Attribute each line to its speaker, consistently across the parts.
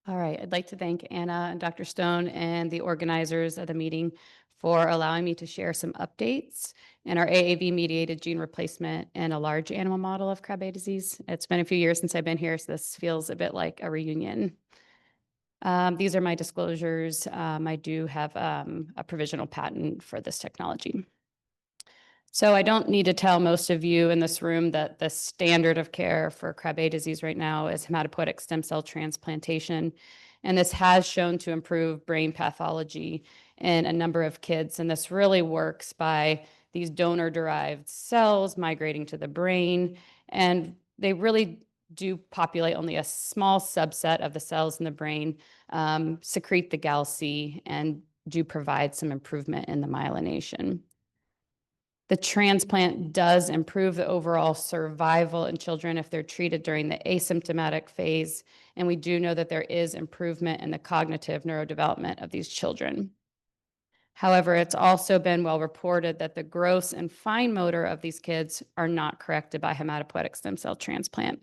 Speaker 1: All right, I'd like to thank Anna and Dr. Stone and the organizers of the meeting for allowing me to share some updates in our AAV-mediated gene replacement in a large animal model of Krabbe disease. It's been a few years since I've been here, so this feels a bit like a reunion. These are my disclosures. I do have a provisional patent for this technology. So I don't need to tell most of you in this room that the standard of care for Krabbe disease right now is hematopoietic stem cell transplantation. And this has shown to improve brain pathology in a number of kids. And this really works by these donor-derived cells migrating to the brain. And they really do populate only a small subset of the cells in the brain, secrete the GAL-C, and do provide some improvement in the myelination. The transplant does improve the overall survival in children if they're treated during the asymptomatic phase, and we do know that there is improvement in the cognitive neurodevelopment of these children. However, it's also been well reported that the gross and fine motor of these kids are not corrected by hematopoietic stem cell transplant.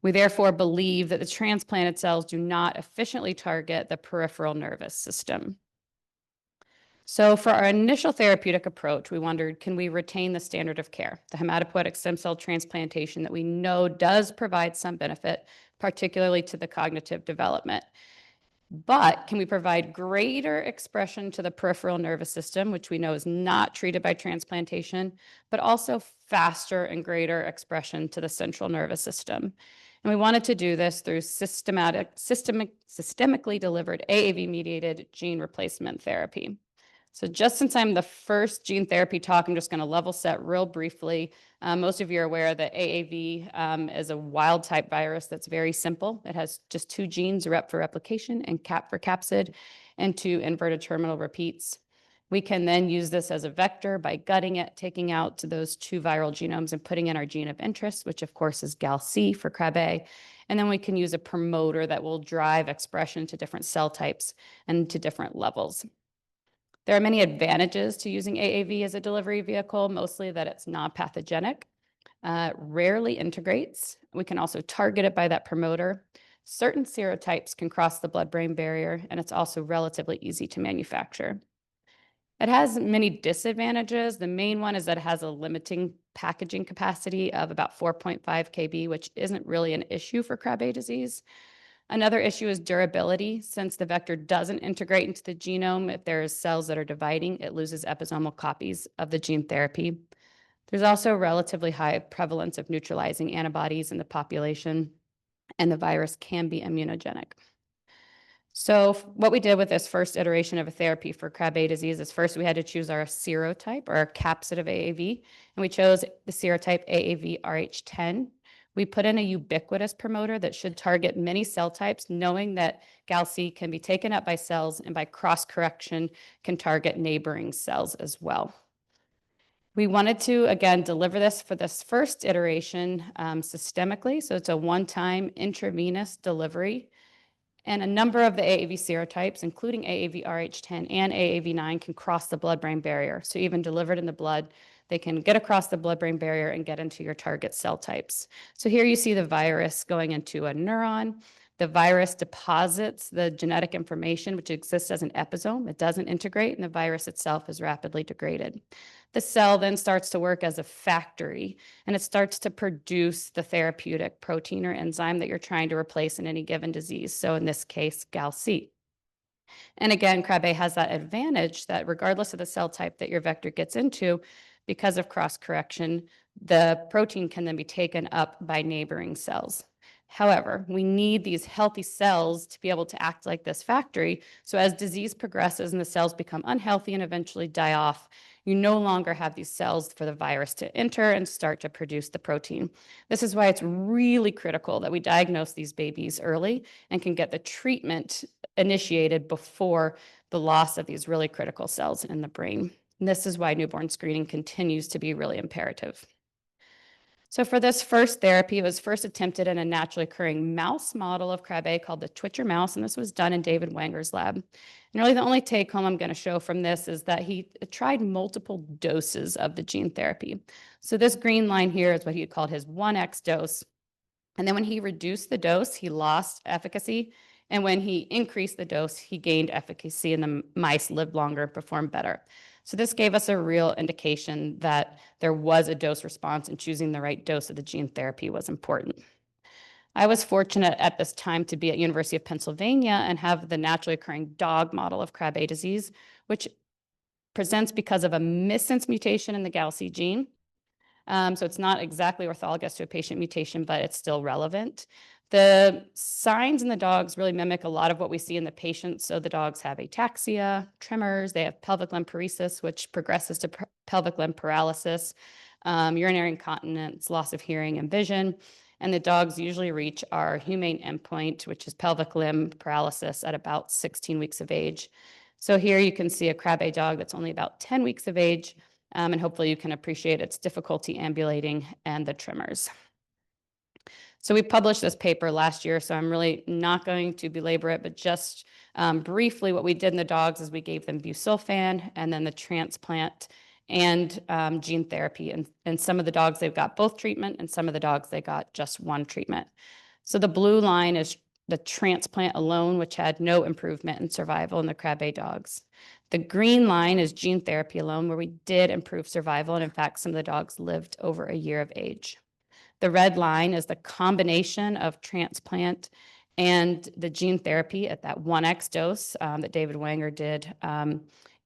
Speaker 1: We therefore believe that the transplanted cells do not efficiently target the peripheral nervous system. So for our initial therapeutic approach, we wondered, can we retain the standard of care, the hematopoietic stem cell transplantation that we know does provide some benefit, particularly to the cognitive development? But can we provide greater expression to the peripheral nervous system, which we know is not treated by transplantation, but also faster and greater expression to the central nervous system? And we wanted to do this through systemically delivered AAV-mediated gene replacement therapy. So just since I'm the first gene therapy talk, I'm just going to level set real briefly. Most of you are aware that AAV is a wild type virus that's very simple. It has just 2 genes, rep for replication and cap for capsid, and 2 inverted terminal repeats. We can then use this as a vector by gutting it, taking out those 2 viral genomes and putting in our gene of interest, which of course is GAL-C for Krabbe. And then we can use a promoter that will drive expression to different cell types and to different levels. There are many advantages to using AAV as a delivery vehicle, mostly that it's non-pathogenic, rarely integrates. We can also target it by that promoter. Certain serotypes can cross the blood-brain barrier, and it's also relatively easy to manufacture. It has many disadvantages. The main one is that it has a limiting packaging capacity of about 4.5 kb, which isn't really an issue for Krabbe disease. Another issue is durability. Since the vector doesn't integrate into the genome, if there's cells that are dividing, it loses episomal copies of the gene therapy. There's also a relatively high prevalence of neutralizing antibodies in the population, and the virus can be immunogenic. So what we did with this first iteration of a therapy for Krabbe disease is first we had to choose our serotype or our capsid of AAV, and we chose the serotype AAV-RH10. We put in a ubiquitous promoter that should target many cell types, knowing that GAL-C can be taken up by cells and by cross-correction can target neighboring cells as well. We wanted to, again, deliver this for this first iteration systemically. So it's a one-time intravenous delivery. And a number of the AAV serotypes, including AAV-RH10 and AAV9, can cross the blood-brain barrier. So even delivered in the blood, they can get across the blood-brain barrier and get into your target cell types. So here you see the virus going into a neuron. The virus deposits the genetic information, which exists as an episome. It doesn't integrate, and the virus itself is rapidly degraded. The cell then starts to work as a factory, and it starts to produce the therapeutic protein or enzyme that you're trying to replace in any given disease. So in this case, GAL-C. And again, Krabbe has that advantage that regardless of the cell type that your vector gets into, because of cross-correction, the protein can then be taken up by neighboring cells. However, we need these healthy cells to be able to act like this factory. So as disease progresses and the cells become unhealthy and eventually die off, you no longer have these cells for the virus to enter and start to produce the protein. This is why it's really critical that we diagnose these babies early and can get the treatment initiated before the loss of these really critical cells in the brain. And this is why newborn screening continues to be really imperative. So for this first therapy, it was first attempted in a naturally occurring mouse model of Krabbe called the Twitcher mouse, and this was done in David Wanger's lab. And really the only take home I'm going to show from this is that he tried multiple doses of the gene therapy. So this green line here is what he called his 1x dose. And then when he reduced the dose, he lost efficacy. And when he increased the dose, he gained efficacy and the mice lived longer and performed better. So this gave us a real indication that there was a dose response and choosing the right dose of the gene therapy was important. I was fortunate at this time to be at University of Pennsylvania and have the naturally occurring dog model of Krabbe disease, which presents because of a missense mutation in the GALC gene. So it's not exactly orthologous to a patient mutation, but it's still relevant. The signs in the dogs really mimic a lot of what we see in the patients. So the dogs have ataxia, tremors, they have pelvic limb paresis, which progresses to pelvic limb paralysis, urinary incontinence, loss of hearing and vision. And the dogs usually reach our humane endpoint, which is pelvic limb paralysis at about 16 weeks of age. So here you can see a Krabbe dog that's only about 10 weeks of age, and hopefully you can appreciate its difficulty ambulating and the tremors. So we published this paper last year, so I'm really not going to belabor it, but just briefly what we did in the dogs is we gave them busulfan and then the transplant and gene therapy. And some of the dogs, they've got both treatment, and some of the dogs, they got just one treatment. So the blue line is the transplant alone, which had no improvement in survival in the Krabbe dogs. The green line is gene therapy alone, where we did improve survival. And in fact, some of the dogs lived over a year of age. The red line is the combination of transplant and the gene therapy at that 1x dose that David Wanger did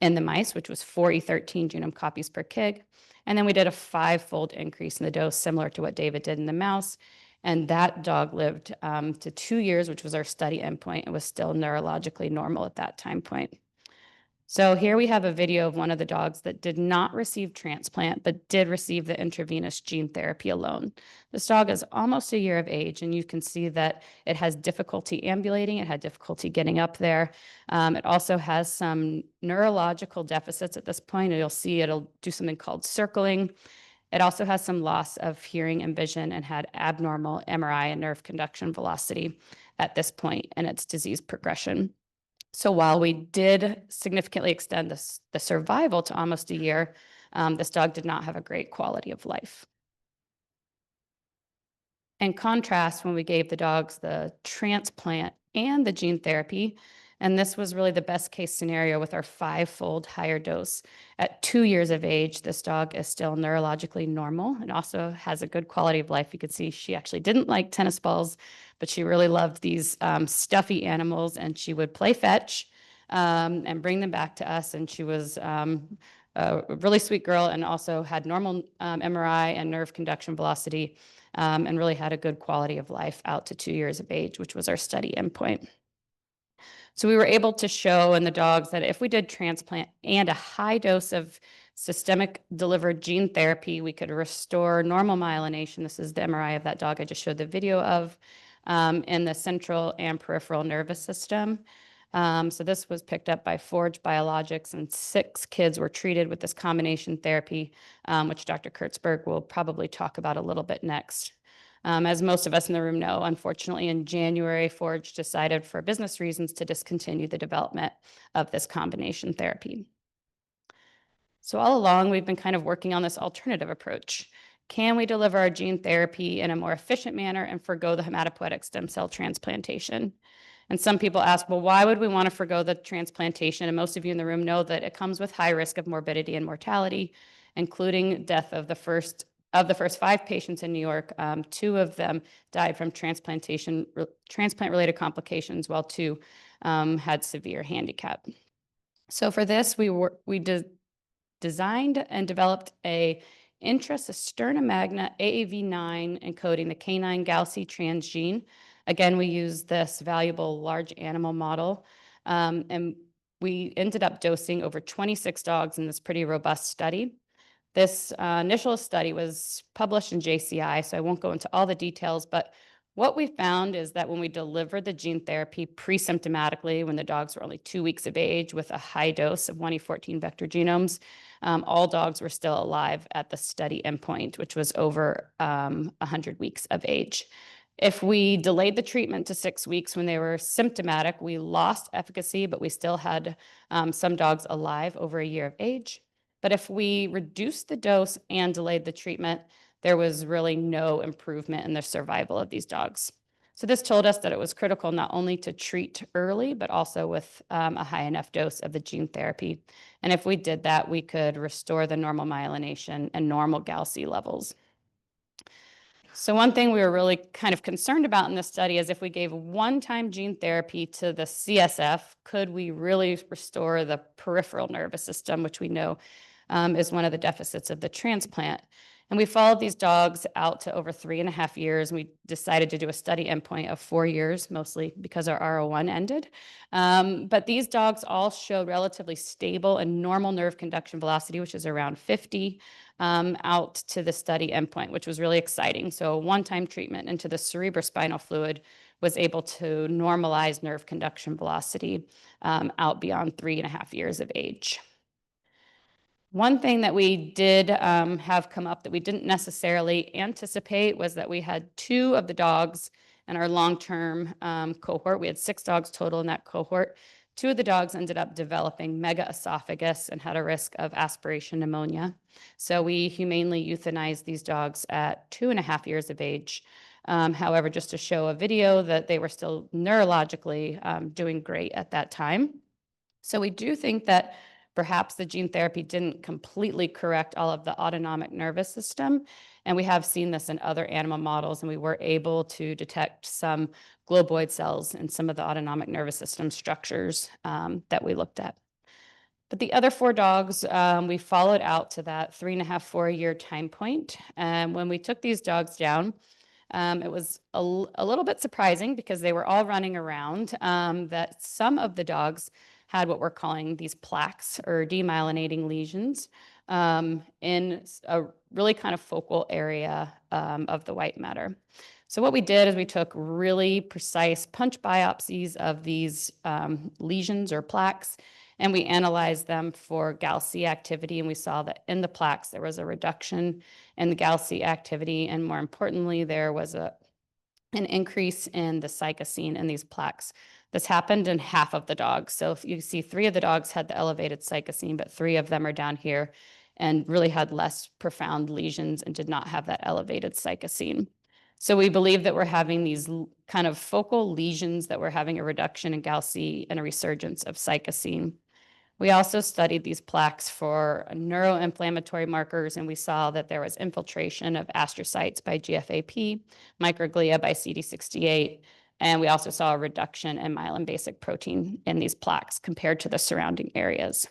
Speaker 1: in the mice, which was 4E13 genome copies per kg. And then we did a 5-fold increase in the dose, similar to what David did in the mouse. And that dog lived to 2 years, which was our study endpoint, and was still neurologically normal at that time point. So here we have a video of one of the dogs that did not receive transplant, but did receive the intravenous gene therapy alone. This dog is almost a year of age, and you can see that it has difficulty ambulating. It had difficulty getting up there. It also has some neurological deficits at this point. And you'll see it'll do something called circling. It also has some loss of hearing and vision and had abnormal MRI and nerve conduction velocity at this point in its disease progression. So while we did significantly extend the survival to almost a year, this dog did not have a great quality of life. In contrast, when we gave the dogs the transplant and the gene therapy, and this was really the best case scenario with our 5-fold higher dose. At 2 years of age, this dog is still neurologically normal and also has a good quality of life. You could see she actually didn't like tennis balls, but she really loved these stuffy animals, and she would play fetch and bring them back to us. And she was a really sweet girl and also had normal MRI and nerve conduction velocity and really had a good quality of life out to 2 years of age, which was our study endpoint. So we were able to show in the dogs that if we did transplant and a high dose of systemic delivered gene therapy, we could restore normal myelination. This is the MRI of that dog I just showed the video of in the central and peripheral nervous system. So this was picked up by Forge Biologics, and 6 kids were treated with this combination therapy, which Dr. Kurtzberg will probably talk about a little bit next. As most of us in the room know, unfortunately, in January, Forge decided for business reasons to discontinue the development of this combination therapy. So all along, we've been kind of working on this alternative approach. Can we deliver our gene therapy in a more efficient manner and forgo the hematopoietic stem cell transplantation? And some people ask, well, why would we want to forgo the transplantation? And most of you in the room know that it comes with high risk of morbidity and mortality, including death of the first 5 patients in New York. 2 of them died from transplant-related complications, while 2 had severe handicap. So for this, we designed and developed a intracisterna magna AAV9 encoding the canine GALC transgene. Again, we used this valuable large animal model, and we ended up dosing over 26 dogs in this pretty robust study. This initial study was published in JCI, so I won't go into all the details, but what we found is that when we delivered the gene therapy pre-symptomatically, when the dogs were only 2 weeks of age with a high dose of 1E14 vector genomes, all dogs were still alive at the study endpoint, which was over 100 weeks of age. If we delayed the treatment to 6 weeks when they were symptomatic, we lost efficacy, but we still had some dogs alive over a year of age. But if we reduced the dose and delayed the treatment, there was really no improvement in the survival of these dogs. So this told us that it was critical not only to treat early, but also with a high enough dose of the gene therapy. And if we did that, we could restore the normal myelination and normal GAL-C levels. So one thing we were really kind of concerned about in this study is if we gave one-time gene therapy to the CSF, could we really restore the peripheral nervous system, which we know is one of the deficits of the transplant. And we followed these dogs out to over 3.5 years. And we decided to do a study endpoint of 4 years, mostly because our R01 ended. But these dogs all showed relatively stable and normal nerve conduction velocity, which is around 50, out to the study endpoint, which was really exciting. So one-time treatment into the cerebrospinal fluid was able to normalize nerve conduction velocity out beyond 3.5 years of age. One thing that we did have come up that we didn't necessarily anticipate was that we had 2 of the dogs in our long-term cohort. We had 6 dogs total in that cohort. 2 of the dogs ended up developing megaesophagus and had a risk of aspiration pneumonia. So we humanely euthanized these dogs at 2.5 years of age. However, just to show a video that they were still neurologically doing great at that time. So we do think that perhaps the gene therapy didn't completely correct all of the autonomic nervous system. And we have seen this in other animal models, and we were able to detect some globoid cells in some of the autonomic nervous system structures that we looked at. But the other 4 dogs, we followed out to that 3.5, 4-year time point. And when we took these dogs down, it was a little bit surprising because they were all running around, that some of the dogs had what we're calling these plaques or demyelinating lesions in a really kind of focal area of the white matter. So what we did is we took really precise punch biopsies of these lesions or plaques, and we analyzed them for GAL-C activity, and we saw that in the plaques there was a reduction in the GAL-C activity, and more importantly, there was an increase in the cycosine in these plaques. This happened in half of the dogs. So if you see 3 of the dogs had the elevated cycosine, but 3 of them are down here and really had less profound lesions and did not have that elevated cycosine. So we believe that we're having these kind of focal lesions that we're having a reduction in GAL-C and a resurgence of cycosine. We also studied these plaques for neuroinflammatory markers, and we saw that there was infiltration of astrocytes by GFAP, microglia by CD68, and we also saw a reduction in myelin basic protein in these plaques compared to the surrounding areas.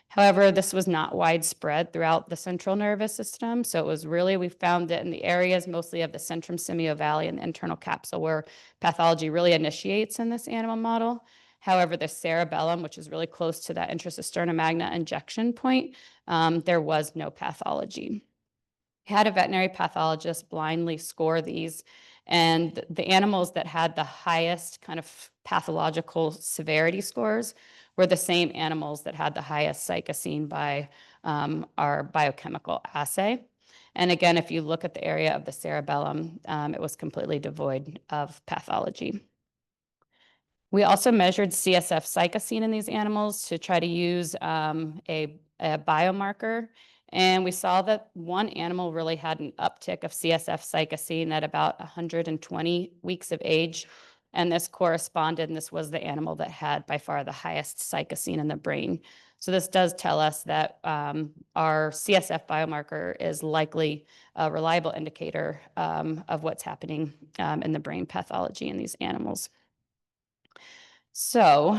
Speaker 1: However, this was not widespread throughout the central nervous system. So it was really, we found it in the areas mostly of the centrum semiovale and the internal capsule where pathology really initiates in this animal model. However, the cerebellum, which is really close to that intracisterna magna injection point, there was no pathology. We had a veterinary pathologist blindly score these, and the animals that had the highest kind of pathological severity scores were the same animals that had the highest cycosine by our biochemical assay. And again, if you look at the area of the cerebellum, it was completely devoid of pathology. We also measured CSF cycosine in these animals to try to use a biomarker. And we saw that one animal really had an uptick of CSF cycosine at about 120 weeks of age. And this corresponded, and this was the animal that had by far the highest cycosine in the brain. So this does tell us that our CSF biomarker is likely a reliable indicator of what's happening in the brain pathology in these animals. So,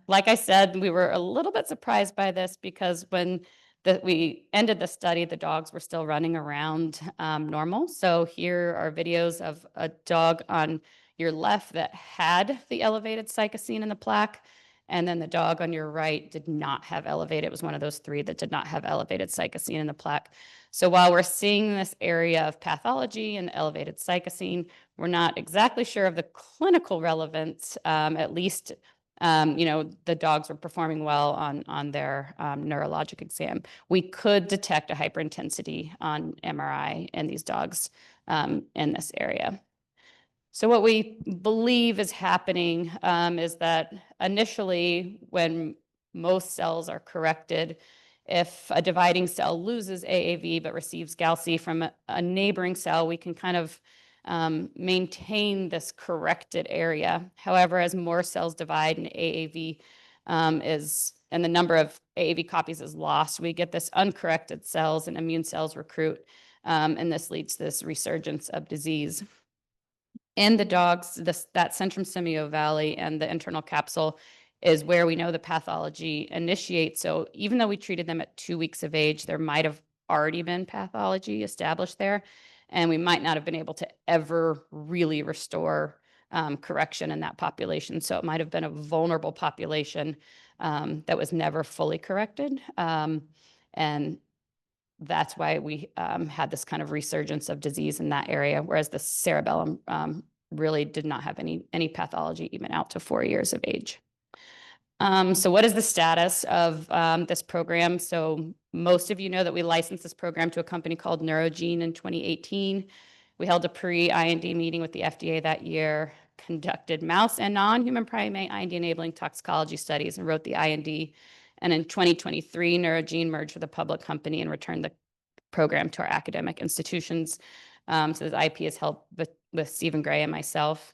Speaker 1: like I said, we were a little bit surprised by this because when we ended the study, the dogs were still running around normal. So here are videos of a dog on your left that had the elevated cycosine in the plaque, and then the dog on your right did not have elevated. It was one of those 3 that did not have elevated cycosine in the plaque. So while we're seeing this area of pathology and elevated cycosine, we're not exactly sure of the clinical relevance, at least the dogs were performing well on their neurologic exam. We could detect a hyperintensity on MRI in these dogs in this area. So what we believe is happening is that initially when most cells are corrected, if a dividing cell loses AAV but receives GAL-C from a neighboring cell, we can kind of maintain this corrected area. However, as more cells divide and AAV and the number of AAV copies is lost, we get this uncorrected cells and immune cells recruit, and this leads to this resurgence of disease. In the dogs, that centrum semiovalle and the internal capsule is where we know the pathology initiates. So even though we treated them at 2 weeks of age, there might have already been pathology established there, and we might not have been able to ever really restore correction in that population. So it might have been a vulnerable population that was never fully corrected. And that's why we had this kind of resurgence of disease in that area, whereas the cerebellum really did not have any pathology even out to 4 years of age. So what is the status of this program? So most of you know that we licensed this program to a company called Neurogene in 2018. We held a pre-IND meeting with the FDA that year, conducted mouse and non-human primate IND-enabling toxicology studies, and wrote the IND. And in 2023, Neurogene merged with a public company and returned the program to our academic institutions. So the IP is held with Stephen Gray and myself.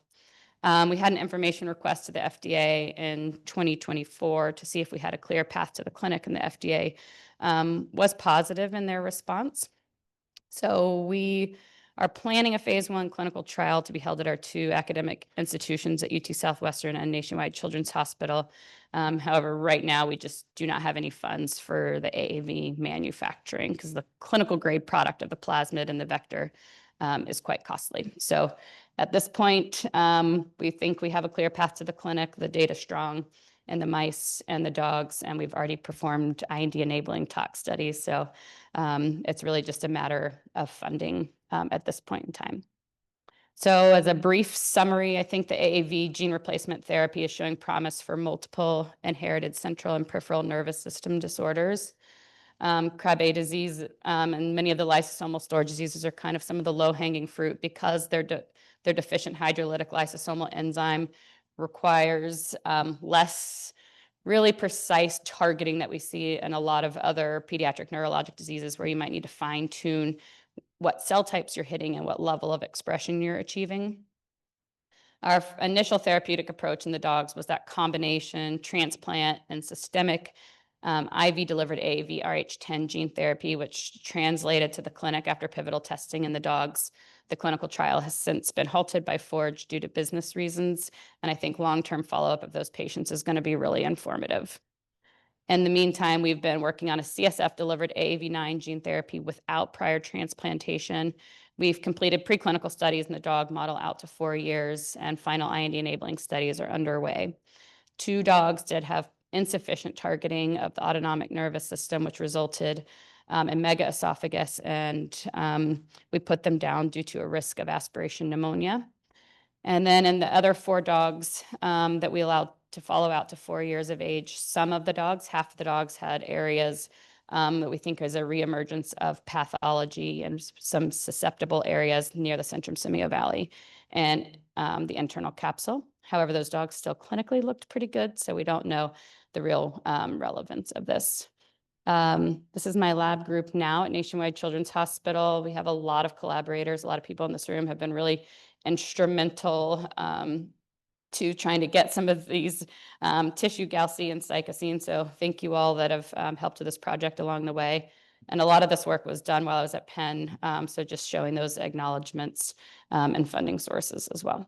Speaker 1: We had an information request to the FDA in 2024 to see if we had a clear path to the clinic, and the FDA was positive in their response. So we are planning a phase 1 clinical trial to be held at our 2 academic institutions at UT Southwestern and Nationwide Children's Hospital. However, right now we just do not have any funds for the AAV manufacturing because the clinical grade product of the plasmid and the vector is quite costly. So at this point, we think we have a clear path to the clinic, the data strong in the mice and the dogs, and we've already performed IND-enabling tox studies. So it's really just a matter of funding at this point in time. So as a brief summary, I think the AAV gene replacement therapy is showing promise for multiple inherited central and peripheral nervous system disorders. Krabbe disease and many of the lysosomal storage diseases are kind of some of the low-hanging fruit because their deficient hydrolytic lysosomal enzyme requires less really precise targeting that we see in a lot of other pediatric neurologic diseases where you might need to fine-tune what cell types you're hitting and what level of expression you're achieving. Our initial therapeutic approach in the dogs was that combination transplant and systemic IV-delivered AAV Rh10 gene therapy, which translated to the clinic after pivotal testing in the dogs. The clinical trial has since been halted by Forge due to business reasons, and I think long-term follow-up of those patients is going to be really informative. In the meantime, we've been working on a CSF-delivered AAV9 gene therapy without prior transplantation. We've completed preclinical studies in the dog model out to 4 years, and final IND-enabling studies are underway. 2 dogs did have insufficient targeting of the autonomic nervous system, which resulted in megaesophagus, and we put them down due to a risk of aspiration pneumonia. And then in the other 4 dogs that we allowed to follow out to 4 years of age, some of the dogs, half of the dogs, had areas that we think is a reemergence of pathology and some susceptible areas near the centrum semiovalle and the internal capsule. However, those dogs still clinically looked pretty good, so we don't know the real relevance of this. This is my lab group now at Nationwide Children's Hospital. We have a lot of collaborators. A lot of people in this room have been really instrumental to trying to get some of these tissue galci and cycosine. So thank you all that have helped with this project along the way. And a lot of this work was done while I was at Penn. So just showing those acknowledgements and funding sources as well.